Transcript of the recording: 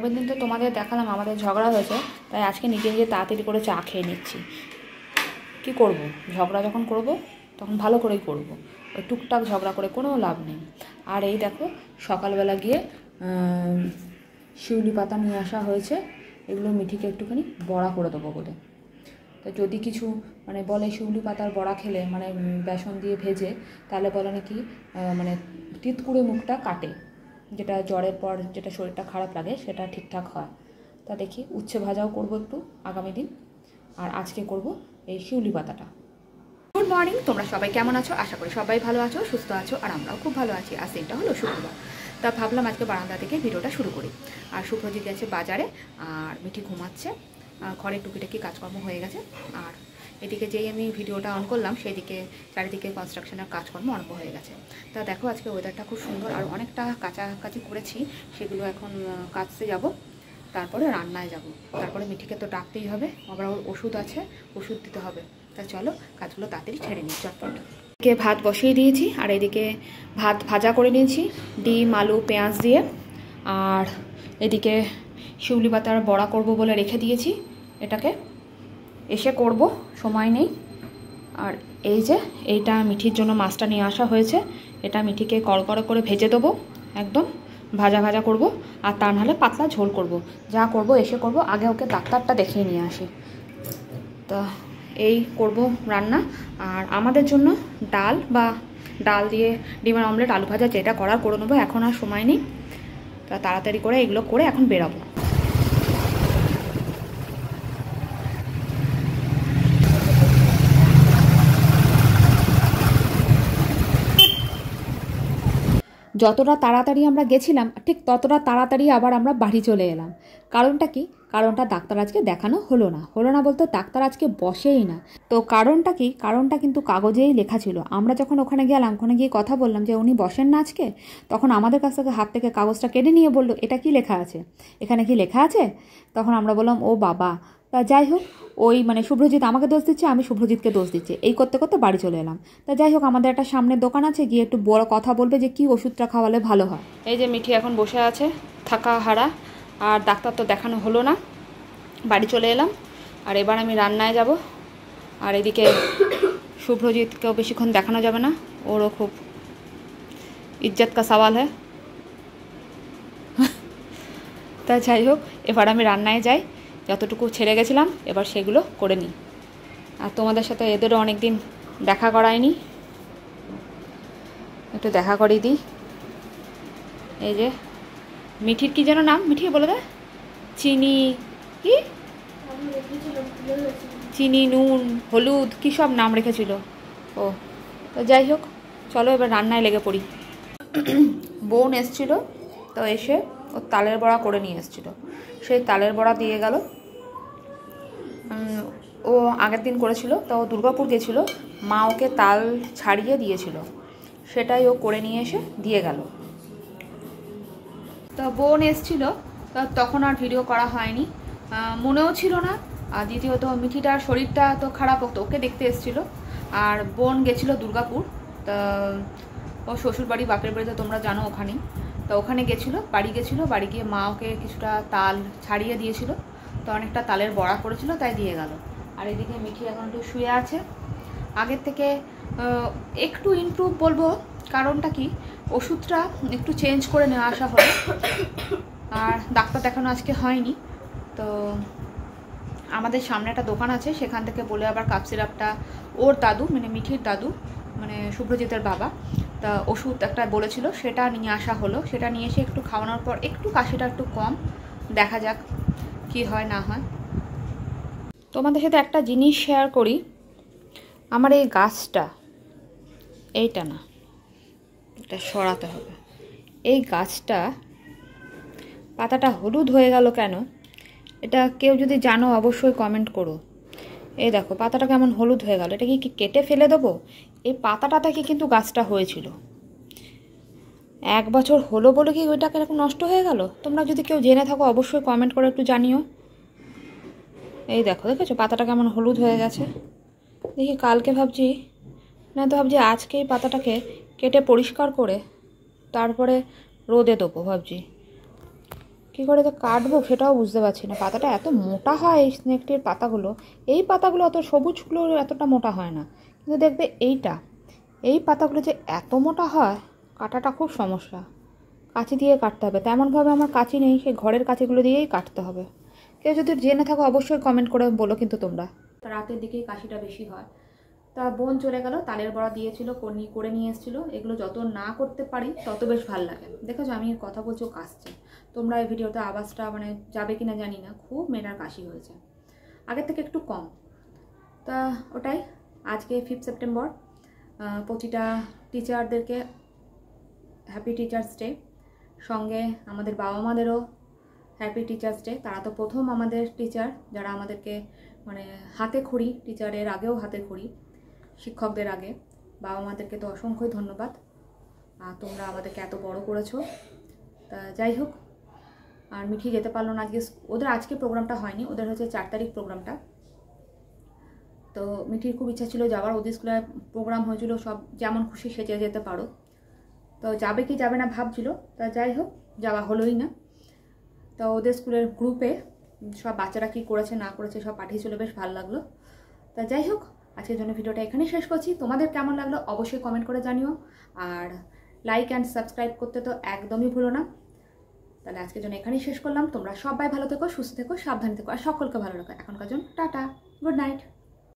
আগের দিন তো তোমাদের দেখালাম আমাদের ঝগড়া হয়েছে, তাই আজকে নিজে নিজে তাড়াতাড়ি করে চা খেয়ে নিচ্ছি। কি করব, ঝগড়া যখন করব তখন ভালো করেই করব, ওই টুকটাক ঝগড়া করে কোনো লাভ নেই। আর এই দেখো সকালবেলা গিয়ে শিউলি পাতা নিয়ে আসা হয়েছে, এগুলো মিঠিকে একটুখানি বড়া করে দেবো বলে। তো যদি কিছু মানে বলে শিউলি পাতার বড়া খেলে মানে বেসন দিয়ে ভেজে, তাহলে বলে নাকি মানে তিতকুড়ে মুখটা কাটে, যেটা জ্বরের পর যেটা শরীরটা খারাপ লাগে সেটা ঠিকঠাক হয়। তা দেখি উচ্ছে ভাজাও করব একটু আগামী দিন, আর আজকে করব এই শিউলি পাতাটা। গুড মর্নিং, তোমরা সবাই কেমন আছো? আশা করি সবাই ভালো আছো, সুস্থ আছো, আর আমরাও খুব ভালো আছি। আজ দিনটা হলো শুক্রবার, তা ভাবলাম আজকে বারান্দা থেকে ভিডিওটা শুরু করি। আর শুভ্রজিৎ গেছে বাজারে, আর মিঠি ঘুমাচ্ছে, ঘরের টুকিটাকি কাজকর্ম হয়ে গেছে। আর এদিকে যেই আমি ভিডিওটা অন করলাম সেই দিকে চারিদিকে কনস্ট্রাকশনের কাজকর্ম আরম্ভ হয়ে গেছে। তা দেখো আজকে ওয়েদারটা খুব সুন্দর, আর অনেকটা কাছাকাছি করেছি, সেগুলো এখন কাচতে যাব, তারপরে রান্নায় যাব, তারপরে মিঠিকে তো ডাকতেই হবে, আবার ওর ওষুধ আছে, ওষুধ দিতে হবে। তা চলো কাজগুলো তাড়াতাড়ি ছেড়ে নিই চটপট। এদিকে ভাত বসিয়ে দিয়েছি, আর এদিকে ভাত ভাজা করে নিয়েছি ডিম আলু পেঁয়াজ দিয়ে, আর এদিকে শিউলি পাতার বড়া করব বলে রেখে দিয়েছি, এটাকে এসে করব, সময় নেই। আর এই যে এইটা মিঠির জন্য মাছটা নিয়ে আসা হয়েছে, এটা মিঠিকে কড়কড়ে করে ভেজে দেবো, একদম ভাজা ভাজা করব, আর তা নাহলে পাতলা ঝোল করব, যা করব এসে করব। আগে ওকে ডাক্তারটা দেখিয়ে নিয়ে আসি। তা এই করব রান্না। আর আমাদের জন্য ডাল দিয়ে ডিমের অমলেট আলু ভাজা যেটা করার করে নেবো, এখন আর সময় নেই। তা তাড়াতাড়ি করে এগুলো করে এখন বেরাবো। যতটা তাড়াতাড়ি আমরা গেছিলাম ঠিক ততটা তাড়াতাড়ি আবার আমরা বাড়ি চলে এলাম। কারণটা কি? কারণটা ডাক্তার আজকে দেখানো হলো না বলতে ডাক্তার আজকে বসেই না। তো কারণটা কি? কারণটা কিন্তু কাগজেই লেখা ছিল। আমরা যখন ওখানে গেলাম, ওখানে গিয়ে কথা বললাম যে উনি বসেন না আজকে, তখন আমাদের কাছ থেকে হাত থেকে কাগজটা কেটে নিয়ে বললো এটা কি লেখা আছে, এখানে কি লেখা আছে? তখন আমরা বললাম ও বাবা। তা যাই হোক, ওই মানে শুভ্রজিৎ আমাকে দোষ দিচ্ছে, আমি শুভ্রজিৎকে দোষ দিচ্ছে, এই করতে করতে বাড়ি চলে এলাম। তা যাই হোক, আমাদের একটা সামনের দোকান আছে, গিয়ে একটু বড় কথা বলবে যে কি ওষুধটা খাওয়ালে ভালো হয়। এই যে মিঠি এখন বসে আছে থাকা হারা, আর ডাক্তার তো দেখানো হলো না, বাড়ি চলে এলাম। আর এবার আমি রান্নায় যাব। আর এদিকে শুভ্রজিৎকেও বেশিক্ষণ দেখানো যাবে না, ওরও খুব ইজ্জত কা সওয়াল হ্যাঁ। তা যাই হোক, এবার আমি রান্নায় যাই, যতটুকু ছেড়ে গেছিলাম এবার সেগুলো করে নিই। আর তোমাদের সাথে এদেরও অনেক দিন দেখা করায়নি, একটু দেখা করিয়ে দিই। এই যে মিঠির কি যেন নাম, মিঠি বলে দেয়, চিনি কি চিনি নুন হলুদ কী সব নাম রেখেছিল ও। তো যাই হোক, চলো এবার রান্নায় লেগে পড়ি। বোন এসছিল, তো এসে ও তালের বড়া করে নিয়ে এসছিল, সেই তালের বড়া দিয়ে গেল। ও আগের দিন করেছিল, তো ও দুর্গাপুর গেছিল, মা ওকে তাল ছাড়িয়ে দিয়েছিল, সেটাই ও করে নিয়ে এসে দিয়ে গেল। তো বোন এসছিল, তখন আর ভিডিও করা হয়নি, মনেও ছিল না। আর দ্বিতীয়ত মিঠিটার শরীরটা তো খারাপ হতো, ওকে দেখতে এসছিল। আর বোন গেছিলো দুর্গাপুর, তা ও শ্বশুরবাড়ি বাপের বাড়িতে তোমরা জানো ওখানেই, তো ওখানে গেছিলো, বাড়ি গেছিলো, বাড়ি গিয়ে মা ওকে কিছুটা তাল ছাড়িয়ে দিয়েছিল, তো অনেকটা তালের বড়া করেছিল, তাই দিয়ে গেল। আর এদিকে মিঠি এখন একটু শুয়ে আছে, আগের থেকে একটু ইমপ্রুভ বলবো। কারণটা কি, ওষুধটা একটু চেঞ্জ করে নেওয়া আসা হলো, আর ডাক্তার দেখানো আজকে হয়নি। তো আমাদের সামনে একটা দোকান আছে, সেখান থেকে বলে আবার কাপ সিরাপটা ওর দাদু মানে মিঠির দাদু মানে শুভ্রজিতের বাবা, তা ওষুধ একটা বলেছিল, সেটা নিয়ে আসা হলো। সেটা নিয়ে এসে একটু খাওয়ানোর পর একটু কাশিটা একটু কম, দেখা যাক কি হয় না হয়। তোমাদের সাথে একটা জিনিস শেয়ার করি, আমার এই গাছটা, এইটা না, এটা সরাতে হবে। এই গাছটা পাতাটা হলুদ হয়ে গেল কেন, এটা কেউ যদি জানো অবশ্যই কমেন্ট করো। এই দেখো পাতাটা কেমন হলুদ হয়ে গেল, এটা কি কেটে ফেলে দেবো? এই পাতাটা থেকে কিন্তু গাছটা হয়েছিল, 1 বছর হলো বলে কি ওইটাকে এরকম নষ্ট হয়ে গেল? তোমরা যদি কেউ জেনে থাকো অবশ্যই কমেন্ট করে একটু জানিও। এই দেখো, দেখেছো পাতাটা কেমন হলুদ হয়ে গেছে? দেখি কালকে ভাবছি, না তো ভাবছি আজকে এই পাতাটাকে কেটে পরিষ্কার করে তারপরে রোদে দেবো ভাবছি। কী করে যে কাটবো সেটাও বুঝতে পারছি না। পাতাটা এত মোটা হয় এই স্নেকটির পাতাগুলো, এই পাতাগুলো অত সবুজগুলো এতটা মোটা হয় না, কিন্তু দেখবে এই পাতাগুলো যে এত মোটা হয়, কাটাটা খুব সমস্যা। কাঁচি দিয়ে কাটতে হবে, তেমনভাবে আমার কাঁচি নেই, সেই ঘরের কাঁচিগুলো দিয়েই কাটতে হবে। কেউ যদি জেনে থাকো অবশ্যই কমেন্ট করে বলো কিন্তু তোমরা। রাতের দিকেই কাশিটা বেশি হয়। তা বোন চলে গেল, তালের বড়া দিয়েছিল, করে নিয়ে এসেছিলো। এগুলো যত না করতে পারি তত বেশ ভালো লাগে। দেখেছো আমি কথা বলছি, ও কাশছে। তোমরা এই ভিডিওতে আওয়াজটা মানে যাবে কিনা জানি না, খুব মেয়েটার কাশি হয়েছে, আগের থেকে একটু কম। তা ওটাই, আজকে 5 সেপ্টেম্বর, প্রতিটা টিচারদেরকে হ্যাপি টিচার্স ডে। সঙ্গে আমাদের বাবা মাদেরও হ্যাপি টিচার্স ডে। তারা তো প্রথম আমাদের টিচার, যারা আমাদেরকে মানে হাতে খড়ি, টিচারের আগেও হাতে খড়ি, শিক্ষকদের আগে। বাবা মাদেরকে তো অসংখ্য ধন্যবাদ, আর তোমরা আমাদেরকে এত বড় করেছো। তা যাই হোক, আর মিঠি যেতে পারলো না আজকে, ওদের আজকে প্রোগ্রামটা হয়নি, ওদের হচ্ছে 4 তারিখ প্রোগ্রামটা। তো মিঠির খুব ইচ্ছা ছিল যাওয়ার, ওদের স্কুলে প্রোগ্রাম হয়েছিল, সব যেমন খুশি সেজে যেতে পারো। তো যাবে কি যাবে না ভাবছিল, তা যাই হোক যাওয়া হলোই না। তো ওদের স্কুলের গ্রুপে সব বাচ্চারা কী করেছে না করেছে সব পাঠিয়েছিল, বেশ ভালো লাগলো। তা যাই হোক, আজকের জন্য ভিডিওটা এখানেই শেষ করছি। তোমাদের কেমন লাগলো অবশ্যই কমেন্ট করে জানিও, আর লাইক অ্যান্ড সাবস্ক্রাইব করতে তো একদমই ভুলো না। তাহলে আজকের জন্য এখানেই শেষ করলাম। তোমরা সবাই ভালো থেকো, সুস্থ থেকো, সাবধানে থেকো, আর সকলকে ভালো রাখো। এখনকার জন্য টাটা, গুড নাইট।